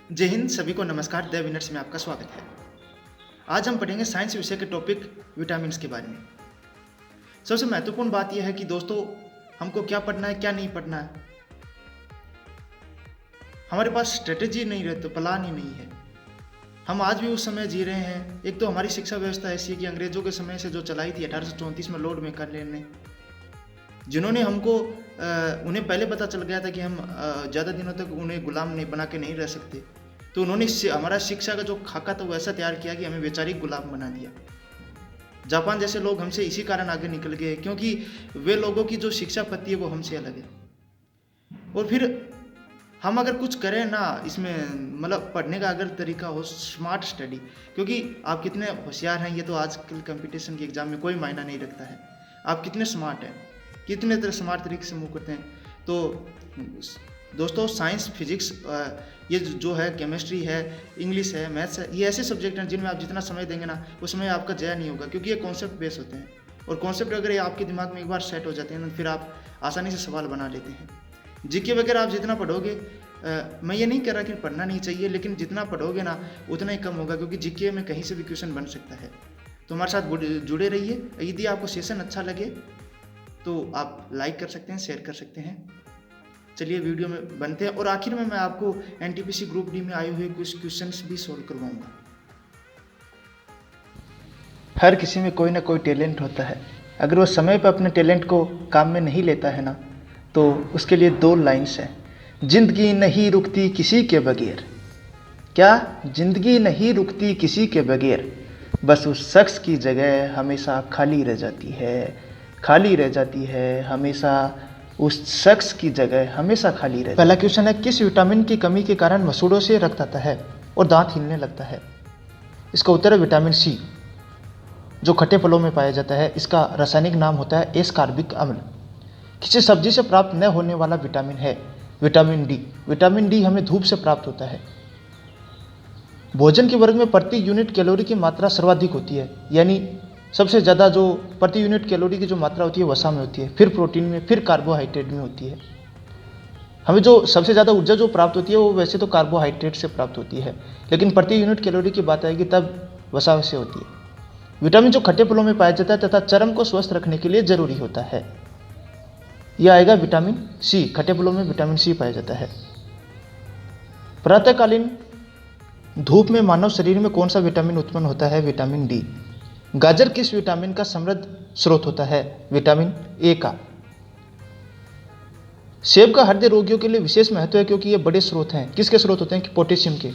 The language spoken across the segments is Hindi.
जय हिंद, सभी को नमस्कार। द विनर्स में आपका स्वागत है। आज हम पढ़ेंगे साइंस विषय के टॉपिक विटामिन्स के बारे में। सबसे महत्वपूर्ण बात यह है कि दोस्तों, हमको क्या पढ़ना है, क्या नहीं पढ़ना है। हमारे पास स्ट्रेटेजी नहीं रहती, तो प्लान ही नहीं है। हम आज भी उस समय जी रहे हैं। एक तो हमारी शिक्षा व्यवस्था ऐसी है कि अंग्रेजों के समय से जो चलाई थी 1834 में लॉर्ड मैकॉले ने, जिन्होंने हमको उन्हें पहले पता चल गया था कि हम ज़्यादा दिनों तक उन्हें गुलाम नहीं बना के नहीं रह सकते, तो उन्होंने हमारा शिक्षा का जो खाका था वो ऐसा तैयार किया कि हमें वैचारिक गुलाम बना दिया। जापान जैसे लोग हमसे इसी कारण आगे निकल गए, क्योंकि वे लोगों की जो शिक्षा पद्धति है वो हमसे अलग है। और फिर हम अगर कुछ करें ना, इसमें मतलब पढ़ने का अगर तरीका हो स्मार्ट स्टडी, क्योंकि आप कितने होशियार हैं ये तो आजकल कंपटीशन के एग्जाम में कोई मायना नहीं रखता है। आप कितने स्मार्ट हैं, कितने तरह स्मार्ट तरीके से मूव करते हैं। तो दोस्तों, साइंस, फिजिक्स, ये जो है, केमिस्ट्री है, इंग्लिश है, मैथ्स है, ये ऐसे सब्जेक्ट हैं जिनमें आप जितना समय देंगे ना, उस समय आपका जया नहीं होगा, क्योंकि ये कॉन्सेप्ट बेस होते हैं। और कॉन्सेप्ट अगर ये आपके दिमाग में एक बार सेट हो जाते हैं, तो फिर आप आसानी से सवाल बना लेते हैं। जीके वगैरह आप जितना पढ़ोगे, मैं ये नहीं कह रहा कि पढ़ना नहीं चाहिए, लेकिन जितना पढ़ोगे ना उतना ही कम होगा, क्योंकि जीके में कहीं से भी क्वेश्चन बन सकता है। तो हमारे साथ जुड़े रहिए। यदि आपको सेशन अच्छा लगे तो आप लाइक कर सकते हैं, शेयर कर सकते हैं। चलिए वीडियो में बनते हैं, और आखिर में मैं आपको एनटीपीसी ग्रुप डी में आए हुए कुछ क्वेश्चंस भी सोल्व करवाऊंगा। हर किसी में कोई ना कोई टैलेंट होता है। अगर वो समय पर अपने टैलेंट को काम में नहीं लेता है ना, तो उसके लिए 2 लाइन्स हैं। जिंदगी नहीं रुकती किसी के बगैर। क्या? जिंदगी नहीं रुकती किसी के बगैर, बस उस शख्स की जगह हमेशा खाली रह जाती है। खाली रह जाती है हमेशा, उस शख्स की जगह हमेशा खाली रह। पहला क्वेश्चन है, किस विटामिन की कमी के कारण मसूड़ों से रक्त आता है और दांत हिलने लगता है? इसका उत्तर है विटामिन सी, जो खट्टे फलों में पाया जाता है। इसका रासायनिक नाम होता है एस्कॉर्बिक अम्ल। किसी सब्जी से प्राप्त न होने वाला विटामिन है विटामिन डी। विटामिन डी हमें धूप से प्राप्त होता है। भोजन के वर्ग में प्रति यूनिट कैलोरी की मात्रा सर्वाधिक होती है, यानी सबसे ज़्यादा जो प्रति यूनिट कैलोरी की जो मात्रा होती है वसा में होती है, फिर प्रोटीन में, फिर कार्बोहाइड्रेट में होती है। हमें जो सबसे ज़्यादा ऊर्जा जो प्राप्त होती है वो वैसे तो कार्बोहाइड्रेट से प्राप्त होती है, लेकिन प्रति यूनिट कैलोरी की बात आएगी तब वसा से होती है। विटामिन जो खट्टे फलों में पाया जाता है तथा चर्म को स्वस्थ रखने के लिए जरूरी होता है। यह आएगा विटामिन सी। खट्टे फलों में विटामिन सी पाया जाता है। प्रातःकालीन धूप में मानव शरीर में कौन सा विटामिन उत्पन्न होता है? Vitamin D. गाजर किस विटामिन का समृद्ध स्रोत होता है? विटामिन ए का। सेब का हृदय रोगियों के लिए विशेष महत्व है, क्योंकि ये बड़े स्रोत हैं। किसके स्रोत होते हैं? कि पोटेशियम के।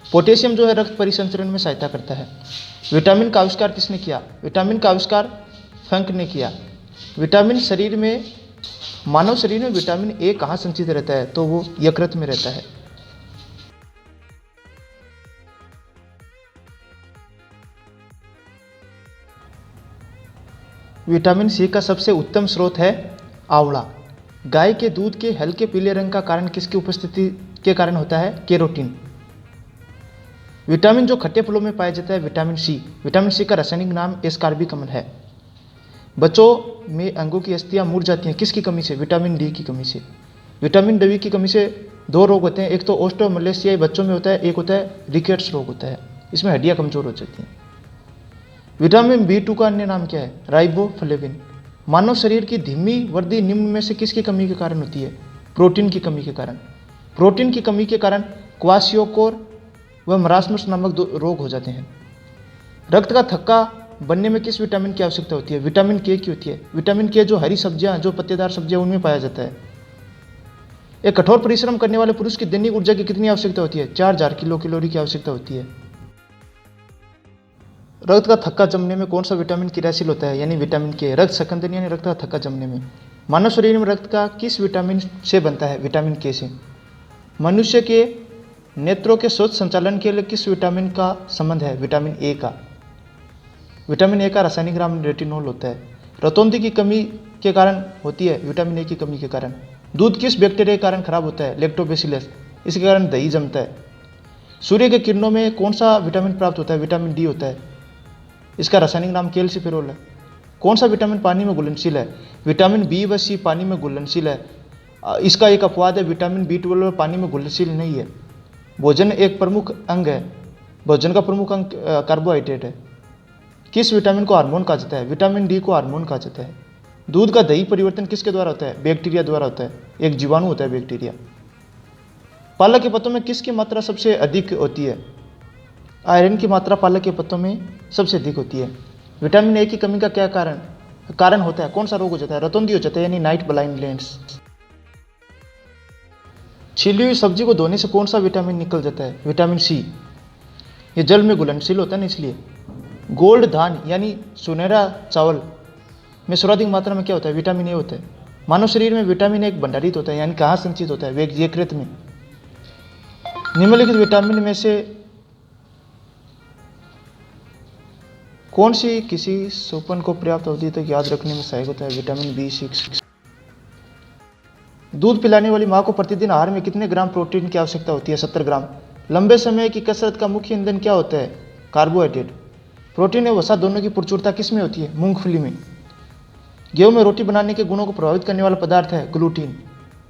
पोटेशियम जो है रक्त परिसंचरण में सहायता करता है। विटामिन का आविष्कार किसने किया? विटामिन का आविष्कार फंक ने किया। विटामिन शरीर में, मानव शरीर में विटामिन ए कहाँ संचित रहता है? तो वो यकृत में रहता है। विटामिन सी का सबसे उत्तम स्रोत है आंवला। गाय के दूध के हल्के पीले रंग का कारण किसकी उपस्थिति के कारण होता है? केरोटीन। विटामिन जो खट्टे फलों में पाया जाता है? विटामिन सी। विटामिन सी का रासायनिक नाम एस्कॉर्बिक अम्ल है। बच्चों में अंगों की अस्थियां मुड़ जाती हैं, किसकी कमी से? विटामिन डी की कमी से। विटामिन डी की कमी से 2 रोग होते हैं। एक तो ओस्टोमलेशिया बच्चों में होता है, एक होता है रिकेट्स रोग होता है। इसमें हड्डियां कमजोर हो जाती हैं। विटामिन बी2 का अन्य नाम क्या है? राइबोफ्लेविन। मानव शरीर की धीमी वृद्धि निम्न में से किसकी कमी के कारण होती है? प्रोटीन की कमी के कारण। प्रोटीन की कमी के कारण क्वाशियोकोर व मरासमस नामक 2 रोग हो जाते हैं। रक्त का थक्का बनने में किस विटामिन की आवश्यकता होती है? विटामिन के की होती है। विटामिन के जो हरी सब्जियां, जो पत्तेदार सब्जियां, उनमें पाया जाता है। एक कठोर परिश्रम करने वाले पुरुष की दैनिक ऊर्जा की कितनी आवश्यकता होती है? 4000 किलो कैलोरी की आवश्यकता होती है। रक्त का थक्का जमने में कौन सा विटामिन क्रियाशील होता है? यानी विटामिन के। रक्त संकंदन यानी रक्त का थक्का जमने में। मानव शरीर में रक्त का किस विटामिन से बनता है? विटामिन के से। मनुष्य के नेत्रों के स्वच्छ संचालन के लिए किस विटामिन का संबंध है? विटामिन ए का। विटामिन ए का रासायनिक नाम रेटिनोल होता है। रतौंधी की कमी के कारण होती है, विटामिन ए की कमी के कारण। दूध किस बैक्टीरिया के कारण खराब होता है? लैक्टोबैसिलस। इसके कारण दही जमता है। सूर्य के किरणों में कौन सा विटामिन प्राप्त होता है? विटामिन डी होता है। इसका रासायनिक नाम कैल्सिफेरोल है। कौन सा विटामिन पानी में घुलनशील है? विटामिन बी व सी पानी में घुलनशील है। इसका एक अपवाद है, विटामिन बी12 पानी में घुलनशील नहीं है। भोजन एक प्रमुख अंग है। भोजन का प्रमुख अंग कार्बोहाइड्रेट है। किस विटामिन को हार्मोन कहा जाता है? विटामिन डी को हार्मोन कहा जाता है। दूध का दही परिवर्तन किसके द्वारा होता है? बैक्टीरिया द्वारा होता है। एक जीवाणु होता है बैक्टीरिया। पालक के पत्तों में किसकी मात्रा सबसे अधिक होती है? आयरन की मात्रा पालक के पत्तों में सबसे अधिक होती है। विटामिन ए की कमी का क्या कारण होता है? कौन सा रोग हो जाता है? रतौंधी हो जाता है, यानी नाइट ब्लाइंडनेस। छिली हुई सब्जी को धोने से कौन सा विटामिन निकल जाता है? Vitamin C. ये जल में घुलनशील होता है ना, इसलिए। गोल्ड धान यानी सुनहरा चावल में सर्वाधिक मात्रा में क्या होता है? विटामिन ए होता है। मानव शरीर में विटामिन ए भंडारित होता है, यानी कहाँ संचित होता है? यकृत में। निम्नलिखित विटामिन में से कौन सी किसी सोपन को पर्याप्त अवधि तक याद रखने में सहायक होता है? Vitamin B6। दूध पिलाने वाली मां को प्रतिदिन आहार में कितने ग्राम प्रोटीन की आवश्यकता होती है? 70 ग्राम। लंबे समय की कसरत का मुख्य ईंधन क्या होता है? कार्बोहाइड्रेट। प्रोटीन और वसा दोनों की प्रचुरता किस में होती है? मूंगफली में। गेहूं में रोटी बनाने के गुणों को प्रभावित करने वाला पदार्थ है ग्लूटीन।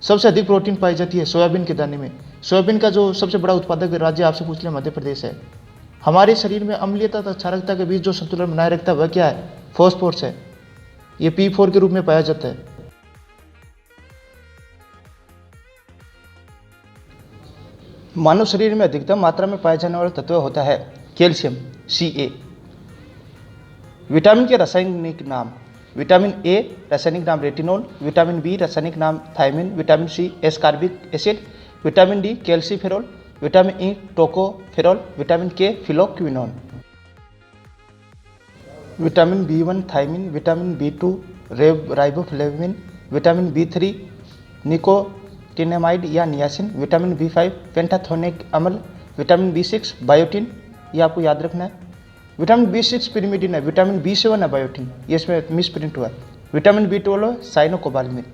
सबसे अधिक प्रोटीन पाई जाती है सोयाबीन के दाने में। सोयाबीन का जो सबसे बड़ा उत्पादक राज्य आपसे पूछ लिया, मध्य प्रदेश है। हमारे शरीर में अम्लीयता तथा क्षारकता के बीच जो संतुलन बनाए रखता है वह क्या है? फॉस्फोरस है। ये P4 के रूप में पाया जाता है। मानव शरीर में अधिकतम मात्रा में पाया जाने वाला तत्व होता है कैल्शियम, Ca। विटामिन के रासायनिक नाम। विटामिन ए रासायनिक नाम रेटिनोल, विटामिन बी रासायनिक नाम thiamine, vitamin C ascorbic acid, vitamin D calciferol, vitamin E tocopherol, vitamin K phylloquinone. Vitamin B1 thiamine, vitamin B2 riboflavin, vitamin B3 nicotinamide या नियासिन, विटामिन B5 पेंटाथोनिक अम्ल, विटामिन B6 बायोटिन। ये आपको याद रखना है। विटामिन B6 पिरिमिडिन है, विटामिन B7 है बायोटिन, ये इसमें मिस प्रिंट हुआ है। Vitamin B12 cyanocobalamin.